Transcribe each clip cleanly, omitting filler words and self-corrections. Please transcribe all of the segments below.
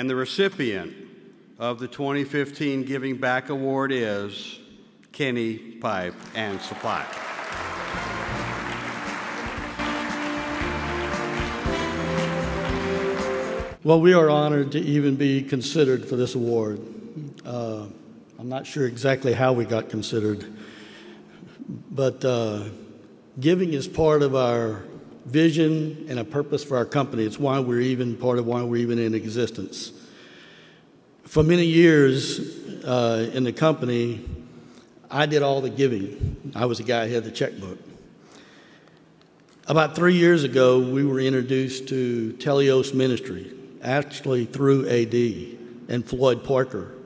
And the recipient of the 2015 Giving Back Award is Kenny Pipe and Supply. Well, we are honored to even be considered for this award. I'm not sure exactly how we got considered, but giving is part of our vision and a purpose for our company. It's why we're even part of why we're even in existence. For many years in the company, I did all the giving. I was the guy who had the checkbook. About 3 years ago, we were introduced to Teleos Ministry, actually through AD and Floyd Parker.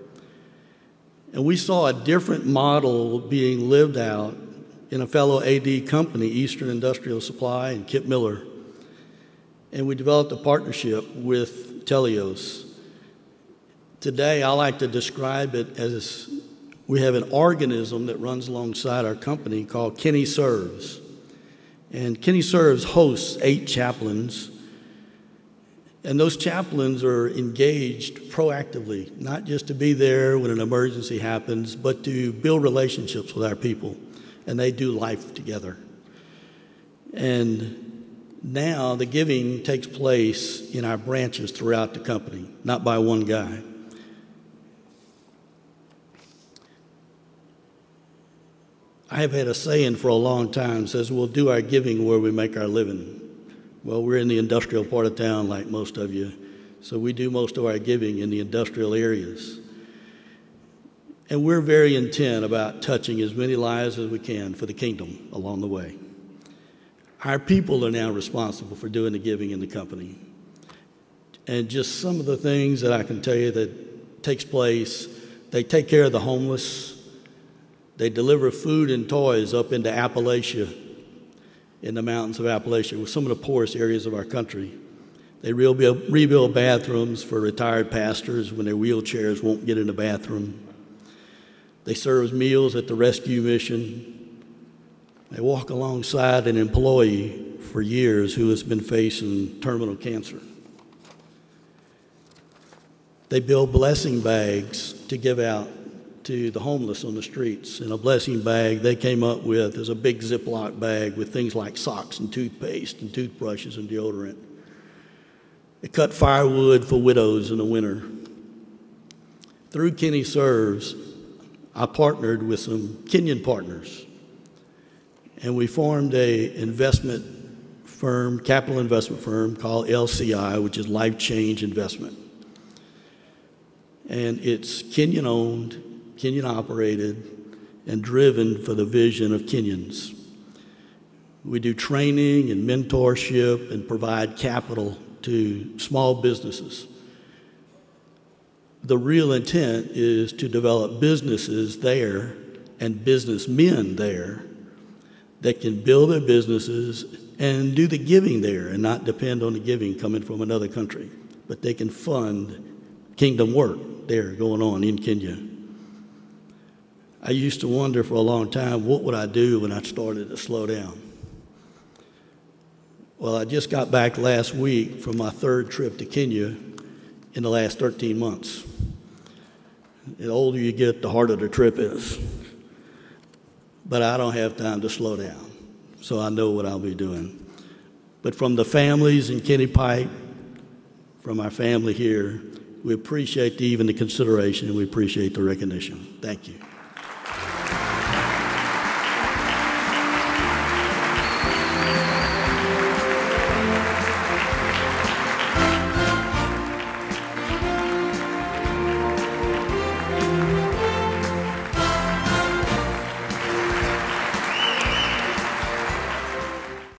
And we saw a different model being lived out in a fellow AD company, Eastern Industrial Supply, and Kip Miller. And we developed a partnership with Teleos. Today, I like to describe it as we have an organism that runs alongside our company called Kenny Serves. And Kenny Serves hosts 8 chaplains. And those chaplains are engaged proactively, not just to be there when an emergency happens, but to build relationships with our people. And they do life together. And now the giving takes place in our branches throughout the company, not by one guy. I have had a saying for a long time, says we'll do our giving where we make our living. Well, we're in the industrial part of town like most of you, so we do most of our giving in the industrial areas. And we're very intent about touching as many lives as we can for the kingdom along the way. Our people are now responsible for doing the giving in the company. And just some of the things that I can tell you that takes place, they take care of the homeless. They deliver food and toys up into Appalachia, in the mountains of Appalachia, with some of the poorest areas of our country. They rebuild bathrooms for retired pastors when their wheelchairs won't get in the bathroom. They serve meals at the rescue mission. They walk alongside an employee for years who has been facing terminal cancer. They build blessing bags to give out to the homeless on the streets. In a blessing bag they came up with is a big Ziploc bag with things like socks and toothpaste and toothbrushes and deodorant. They cut firewood for widows in the winter. Through Kenny Serves, I partnered with some Kenyan partners, and we formed a investment firm, capital investment firm called LCI, which is Life Change Investment. And it's Kenyan-owned, Kenyan-operated, and driven for the vision of Kenyans. We do training and mentorship and provide capital to small businesses. The real intent is to develop businesses there and businessmen there that can build their businesses and do the giving there and not depend on the giving coming from another country, but they can fund kingdom work there going on in Kenya. I used to wonder for a long time, what would I do when I started to slow down? Well, I just got back last week from my 3rd trip to Kenya in the last 13 months. The older you get, the harder the trip is. But I don't have time to slow down, so I know what I'll be doing. But from the families in Kenny Pipe, from our family here, we appreciate even the consideration and we appreciate the recognition. Thank you.